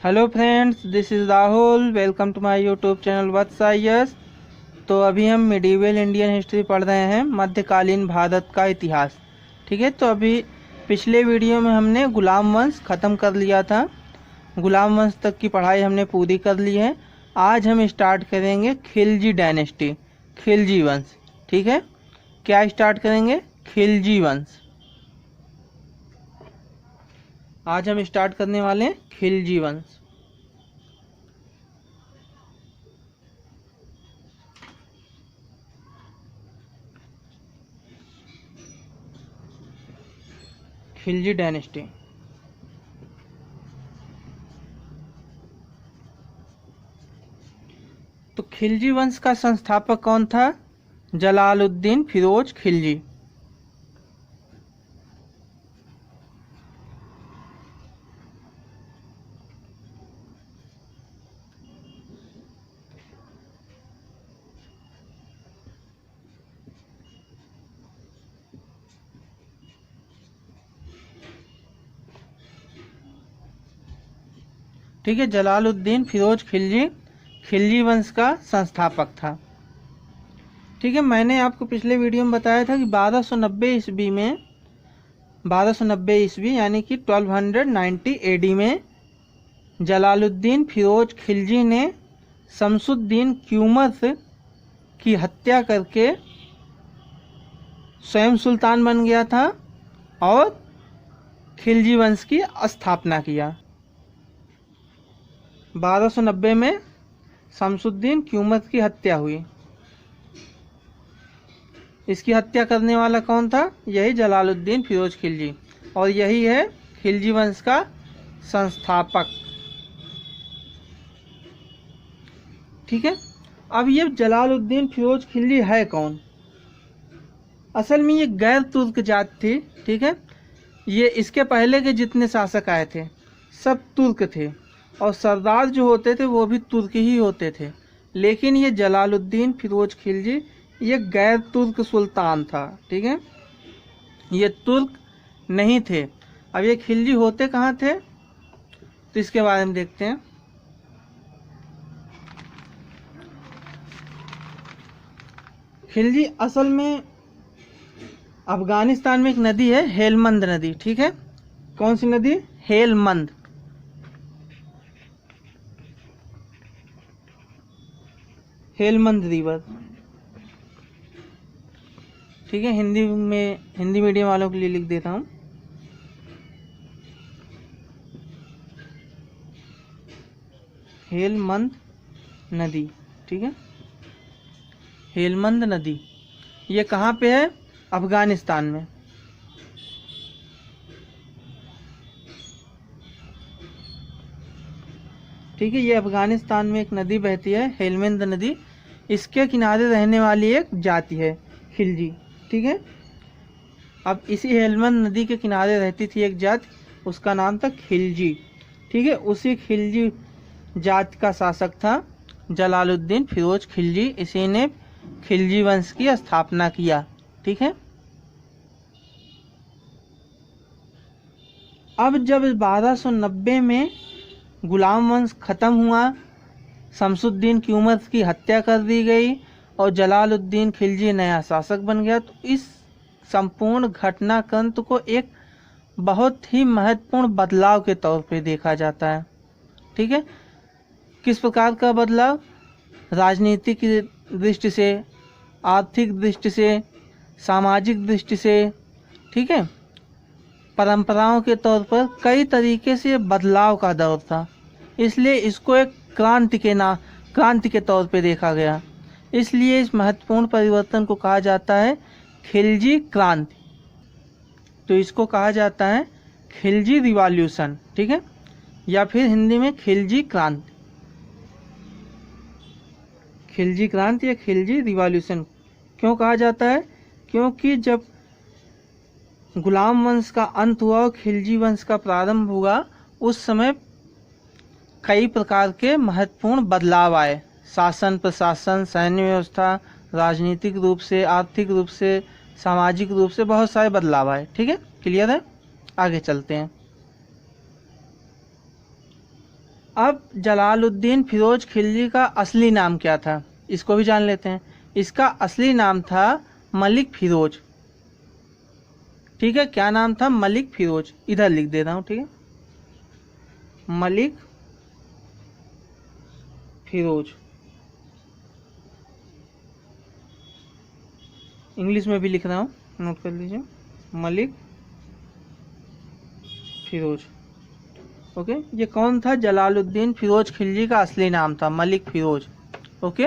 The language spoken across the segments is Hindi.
Hello friends, this is Rahul. Welcome to my YouTube channel Vats. तो अभी हम मिडीवल इंडियन हिस्ट्री पढ़ रहे हैं, मध्यकालीन भारत का इतिहास। ठीक है, तो अभी पिछले वीडियो में हमने गुलाम वंश ख़त्म कर लिया था। गुलाम वंश तक की पढ़ाई हमने पूरी कर ली है। आज हम स्टार्ट करेंगे खिलजी डायनेस्टी, खिलजी वंश। ठीक है, क्या स्टार्ट करेंगे? खिलजी वंश। आज हम स्टार्ट करने वाले हैं खिलजी वंश। खिलजी डायनेस्टी। तो खिलजी वंश का संस्थापक कौन था? जलालुद्दीन फिरोज खिलजी। ठीक है, जलालुद्दीन फिरोज खिलजी खिलजी वंश का संस्थापक था। ठीक है, मैंने आपको पिछले वीडियो में बताया था कि 1290 ईस्वी में 1290 ईस्वी यानी कि 1290 एडी में जलालुद्दीन फिरोज खिलजी ने शमसुद्दीन क्यूमर्स की हत्या करके स्वयं सुल्तान बन गया था और खिलजी वंश की स्थापना किया। 1290 में शमसुद्दीन क्यूमर्स की हत्या हुई। इसकी हत्या करने वाला कौन था? यही जलालुद्दीन फिरोज खिलजी, और यही है खिलजी वंश का संस्थापक। ठीक है, अब ये जलालुद्दीन फिरोज खिलजी है कौन? असल में ये गैर तुर्क जात थी। ठीक है, ये इसके पहले के जितने शासक आए थे सब तुर्क थे, और सरदार जो होते थे वो भी तुर्क ही होते थे। लेकिन ये जलालुद्दीन फिरोज खिलजी ये गैर तुर्क सुल्तान था। ठीक है, ये तुर्क नहीं थे। अब ये खिलजी होते कहाँ थे, तो इसके बारे में देखते हैं। खिलजी असल में अफगानिस्तान में एक नदी है, हेलमंद नदी। ठीक है, कौन सी नदी? हेलमंद। हेलमंद रिवर। ठीक है, हिंदी मीडियम वालों के लिए लिख देता हूँ। हेलमंद नदी। ठीक है, हेलमंद नदी ये कहाँ पे है? अफगानिस्तान में। ठीक है, ये अफगानिस्तान में एक नदी बहती है, हेलमंद नदी। इसके किनारे रहने वाली एक जाति है खिलजी। ठीक है, अब इसी हेलमंद नदी के किनारे रहती थी एक जाति, उसका नाम था खिलजी। ठीक है, उसी खिलजी जात का शासक था जलालुद्दीन फिरोज खिलजी। इसी ने खिलजी वंश की स्थापना किया। ठीक है, अब जब 1290 में गुलाम वंश खत्म हुआ, शमसुद्दीन क्यूमर्स की हत्या कर दी गई और जलालुद्दीन खिलजी नया शासक बन गया, तो इस संपूर्ण घटनाक्रम को एक बहुत ही महत्वपूर्ण बदलाव के तौर पे देखा जाता है। ठीक है, किस प्रकार का बदलाव? राजनीतिक दृष्टि से, आर्थिक दृष्टि से, सामाजिक दृष्टि से। ठीक है, परंपराओं के तौर पर कई तरीके से बदलाव का दौर था, इसलिए इसको एक क्रांति के तौर पे देखा गया। इसलिए इस महत्वपूर्ण परिवर्तन को कहा जाता है खिलजी क्रांति। तो इसको कहा जाता है खिलजी रिवॉल्यूशन। ठीक है, या फिर हिंदी में खिलजी क्रांति। खिलजी क्रांति या खिलजी रिवॉल्यूशन क्यों कहा जाता है? क्योंकि जब गुलाम वंश का अंत हुआ और खिलजी वंश का प्रारंभ हुआ, उस समय कई प्रकार के महत्वपूर्ण बदलाव आए। शासन प्रशासन, सैन्य व्यवस्था, राजनीतिक रूप से, आर्थिक रूप से, सामाजिक रूप से बहुत सारे बदलाव आए। ठीक है, क्लियर है? आगे चलते हैं। अब जलालुद्दीन फिरोज खिलजी का असली नाम क्या था, इसको भी जान लेते हैं। इसका असली नाम था मलिक फिरोज। ठीक है, क्या नाम था? मलिक फिरोज। इधर लिख दे रहा हूँ, ठीक है, मलिक फिरोज। इंग्लिश में भी लिख रहा हूँ, नोट कर लीजिए, मलिक फिरोज। ओके, ये कौन था? जलालुद्दीन फिरोज खिलजी का असली नाम था मलिक फिरोज। ओके,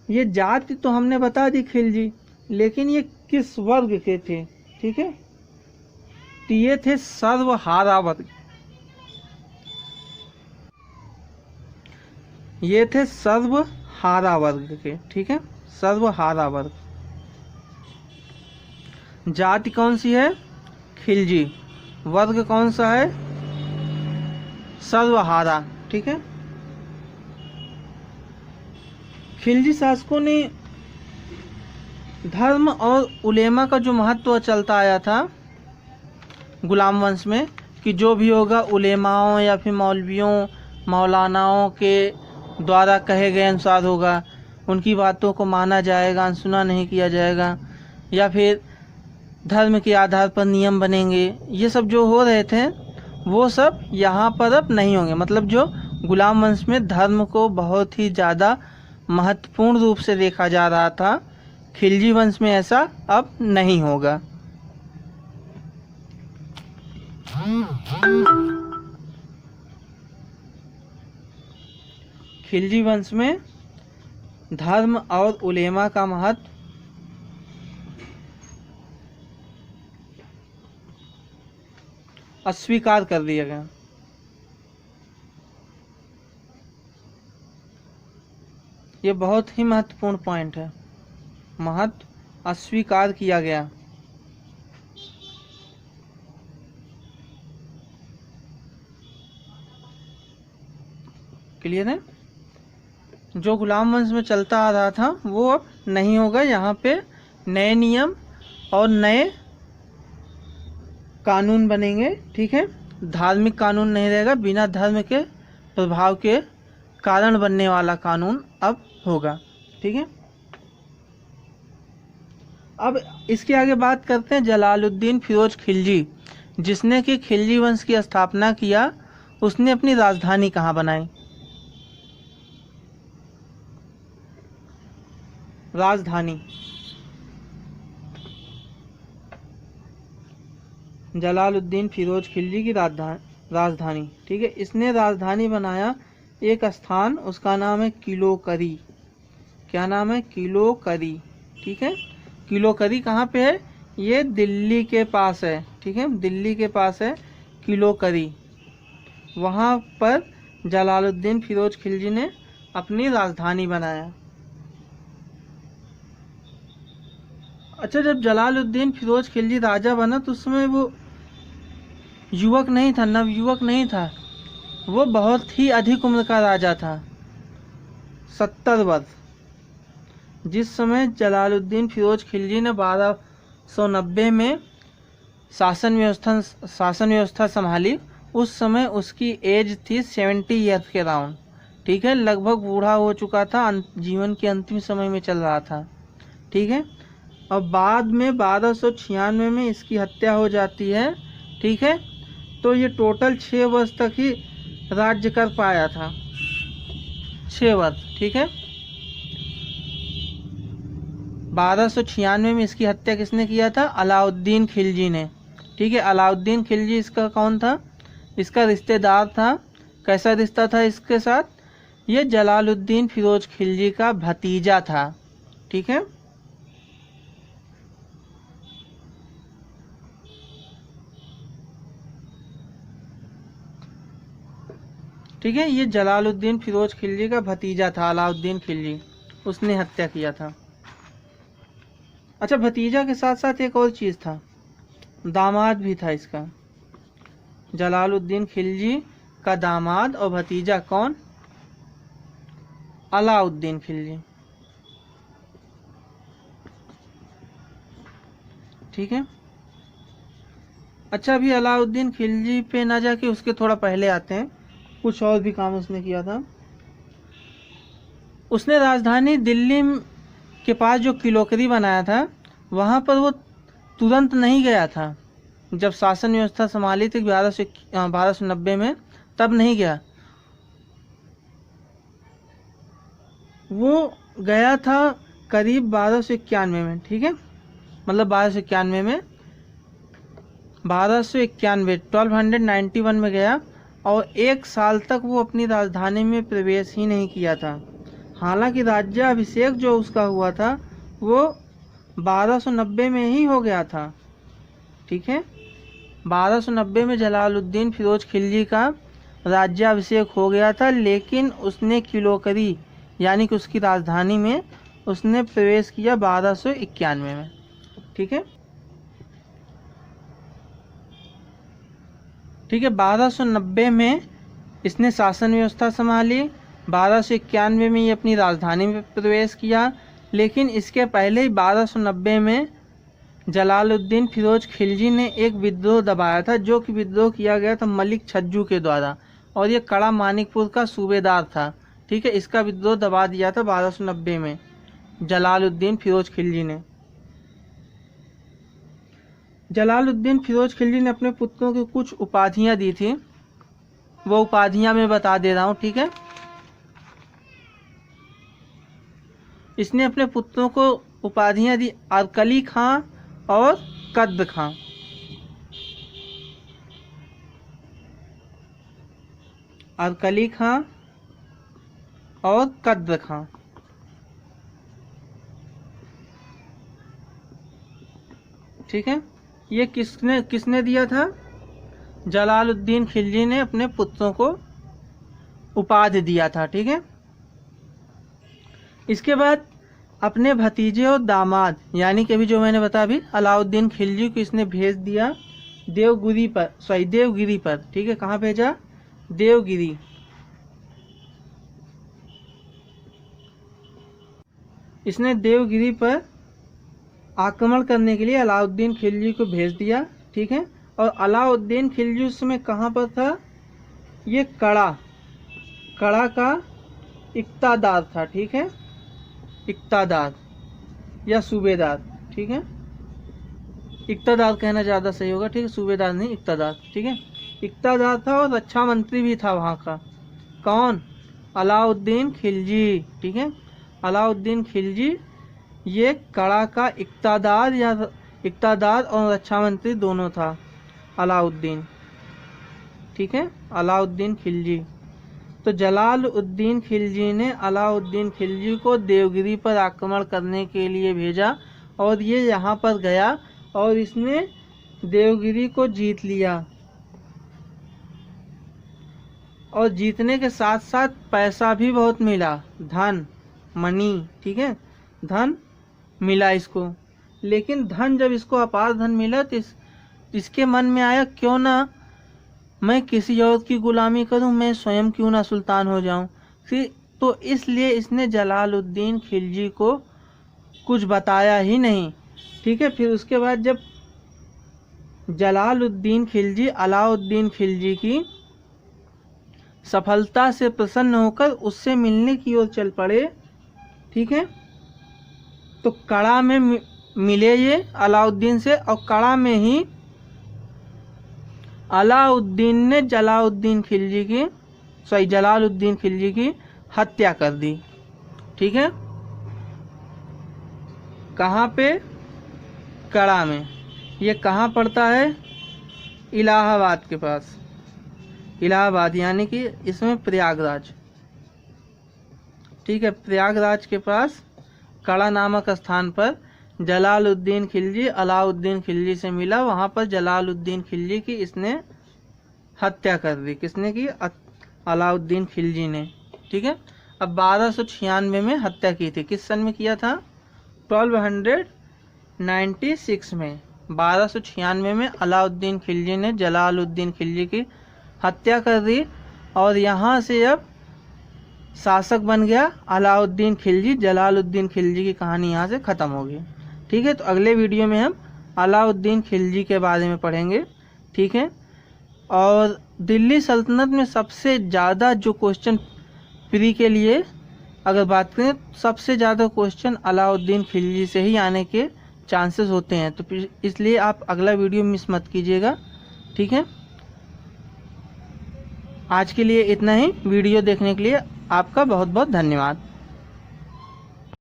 ये जाति तो हमने बता दी खिलजी, लेकिन ये किस वर्ग के थे? ठीक है, तो ये थे सर्वहारा वर्ग। ये थे सर्वहारा वर्ग के। ठीक है, सर्वहारा वर्ग। जाति कौन सी है? खिलजी। वर्ग कौन सा है? सर्वहारा। ठीक है, खिलजी शासकों ने धर्म और उलेमा का जो महत्व चलता आया था गुलाम वंश में, कि जो भी होगा उलेमाओं या फिर मौलवियों मौलानाओं के द्वारा कहे गए अनुसार होगा, उनकी बातों को माना जाएगा, अनसुना नहीं किया जाएगा, या फिर धर्म के आधार पर नियम बनेंगे। ये सब जो हो रहे थे वो सब यहाँ पर अब नहीं होंगे। मतलब जो गुलाम वंश में धर्म को बहुत ही ज़्यादा महत्वपूर्ण रूप से देखा जा रहा था, खिलजी वंश में ऐसा अब नहीं होगा। खिलजी वंश में धर्म और उलेमा का महत्व अस्वीकार कर दिया गया। ये बहुत ही महत्वपूर्ण पॉइंट है, महत्व अस्वीकार किया गया। क्लियर है? जो गुलाम वंश में चलता आ रहा था वो अब नहीं होगा। यहाँ पे नए नियम और नए कानून बनेंगे। ठीक है, धार्मिक कानून नहीं रहेगा, बिना धर्म के प्रभाव के कारण बनने वाला कानून अब होगा। ठीक है, अब इसके आगे बात करते हैं जलालुद्दीन फिरोज खिलजी, जिसने कि खिलजी वंश की स्थापना किया। उसने अपनी राजधानी कहाँ बनाई? राजधानी, जलालुद्दीन फिरोज खिलजी की राजधानी। ठीक है, इसने राजधानी बनाया एक स्थान, उसका नाम है किलो करी। क्या नाम है? किलो करी। ठीक है, किलो करी कहाँ पे है? ये दिल्ली के पास है। ठीक है, दिल्ली के पास है किलो करी। वहाँ पर जलालुद्दीन फिरोज खिलजी ने अपनी राजधानी बनाया। अच्छा, जब जलालुद्दीन फिरोज खिलजी राजा बना तो उसमें वो युवक नहीं था, नवयुवक नहीं था, वो बहुत ही अधिक उम्र का राजा था, 70 वर्ष। जिस समय जलालुद्दीन फिरोज खिलजी ने 1290 में शासन व्यवस्था संभाली, उस समय उसकी एज थी 70 ईयर्स के राउंड। ठीक है, लगभग बूढ़ा हो चुका था, जीवन के अंतिम समय में चल रहा था। ठीक है, और बाद में 1296 में इसकी हत्या हो जाती है। ठीक है, तो ये टोटल 6 वर्ष तक ही राज्य कर पाया था, 6 वर्ष। ठीक है, 1296 में इसकी हत्या किसने किया था? अलाउद्दीन खिलजी ने। ठीक है, अलाउद्दीन खिलजी इसका कौन था? इसका रिश्तेदार था। कैसा रिश्ता था इसके साथ? ये जलालुद्दीन फिरोज खिलजी का भतीजा था। ठीक है, ठीक है, ये जलालुद्दीन फिरोज खिलजी का भतीजा था, अलाउद्दीन खिलजी, उसने हत्या किया था। अच्छा, भतीजा के साथ साथ एक और चीज़ था, दामाद भी था इसका। जलालुद्दीन खिलजी का दामाद और भतीजा कौन? अलाउद्दीन खिलजी। ठीक है, अच्छा, अभी अलाउद्दीन खिलजी पे ना जाके उसके थोड़ा पहले आते हैं। कुछ और भी काम उसने किया था। उसने राजधानी दिल्ली के पास जो किलोकरी बनाया था, वहाँ पर वो तुरंत नहीं गया था। जब शासन व्यवस्था संभाली थी 1290 में, तब नहीं गया। वो गया था करीब 1291 में, ठीक है, मतलब 1291 में, 1291 में गया, और 1 साल तक वो अपनी राजधानी में प्रवेश ही नहीं किया था। हालांकि राज्याभिषेक जो उसका हुआ था वो 1290 में ही हो गया था, ठीक है। 1290 में जलालुद्दीन फिरोज खिलजी का राज्याभिषेक हो गया था, लेकिन उसने किलोकरी यानी कि उसकी राजधानी में उसने प्रवेश किया 1291 में, ठीक है। 1290 में इसने शासन व्यवस्था संभाली, 1291 में ये अपनी राजधानी में प्रवेश किया, लेकिन इसके पहले ही 1290 में जलालुद्दीन फिरोज खिलजी ने एक विद्रोह दबाया था, जो कि विद्रोह किया गया था मलिक छज्जू के द्वारा, और ये कड़ा मानिकपुर का सूबेदार था, ठीक है। इसका विद्रोह दबा दिया था 1290 में जलालुद्दीन फिरोज खिलजी ने। जलालुद्दीन फिरोज खिलजी ने अपने पुत्रों को कुछ उपाधियां दी थी, वो उपाधियां मैं बता दे रहा हूं, ठीक है। इसने अपने पुत्रों को उपाधियां दी अरकली खां और कद्र खां। अरकली खां और कद्र खां, ठीक है। ये किसने दिया था? जलालुद्दीन खिलजी ने अपने पुत्रों को उपाधि दिया था, ठीक है। इसके बाद अपने भतीजे और दामाद यानी कि अभी जो मैंने बताया अभी अलाउद्दीन खिलजी को इसने भेज दिया देवगिरी पर, ठीक है। कहाँ भेजा? देवगिरी। इसने देवगिरी पर आक्रमण करने के लिए अलाउद्दीन खिलजी को भेज दिया, ठीक है। और अलाउद्दीन खिलजी उस समय कहाँ पर था? ये कड़ा का इक्तादार था, ठीक है। इक्तादार या सूबेदार, ठीक है। इक्तादार कहना ज़्यादा सही होगा, ठीक है, सूबेदार नहीं, इक्तादार, ठीक है। इक्तादार था और रक्षा मंत्री भी था वहाँ का। कौन? अलाउद्दीन खिलजी, ठीक है। अलाउद्दीन खिलजी ये कड़ा का इक्तादार और रक्षा मंत्री दोनों था अलाउद्दीन, ठीक है। अलाउद्दीन खिलजी। तो जलालुद्दीन खिलजी ने अलाउद्दीन खिलजी को देवगिरी पर आक्रमण करने के लिए भेजा, और ये यहाँ पर गया और इसने देवगिरी को जीत लिया, और जीतने के साथ साथ पैसा भी बहुत मिला, धन मनी, ठीक है, धन मिला इसको। लेकिन धन जब इसको अपार धन मिला तो इसके मन में आया क्यों ना मैं किसी और की गुलामी करूं, मैं स्वयं क्यों ना सुल्तान हो जाऊं। फिर तो इसलिए इसने जलालुद्दीन खिलजी को कुछ बताया ही नहीं, ठीक है। फिर उसके बाद जब जलालुद्दीन खिलजी अलाउद्दीन खिलजी की सफलता से प्रसन्न होकर उससे मिलने की ओर चल पड़े, ठीक है। तो कड़ा में मिले ये अलाउद्दीन से, और कड़ा में ही अलाउद्दीन ने जलालुद्दीन खिलजी की हत्या कर दी, ठीक है। कहाँ पे? कड़ा में। ये कहाँ पड़ता है? इलाहाबाद के पास। इलाहाबाद यानी कि इसमें प्रयागराज, ठीक है। प्रयागराज के पास कड़ा नामक स्थान पर जलालुद्दीन खिलजी अलाउद्दीन खिलजी से मिला, वहाँ पर जलालुद्दीन खिलजी की इसने हत्या कर दी। किसने की? अलाउद्दीन खिलजी ने, ठीक है। अब 1296 में हत्या की थी। किस सन में किया था? 1296 में, 1296 में अलाउद्दीन खिलजी ने जलालुद्दीन खिलजी की हत्या कर दी, और यहाँ से अब शासक बन गया अलाउद्दीन खिलजी। जलालुद्दीन खिलजी की कहानी यहाँ से ख़त्म होगी, ठीक है। तो अगले वीडियो में हम अलाउद्दीन खिलजी के बारे में पढ़ेंगे, ठीक है। और दिल्ली सल्तनत में सबसे ज़्यादा जो क्वेश्चन प्री के लिए अगर बात करें, सबसे ज़्यादा क्वेश्चन अलाउद्दीन खिलजी से ही आने के चांसेस होते हैं। तो इसलिए आप अगला वीडियो मिस मत कीजिएगा, ठीक है। आज के लिए इतना ही। वीडियो देखने के लिए आपका बहुत बहुत धन्यवाद।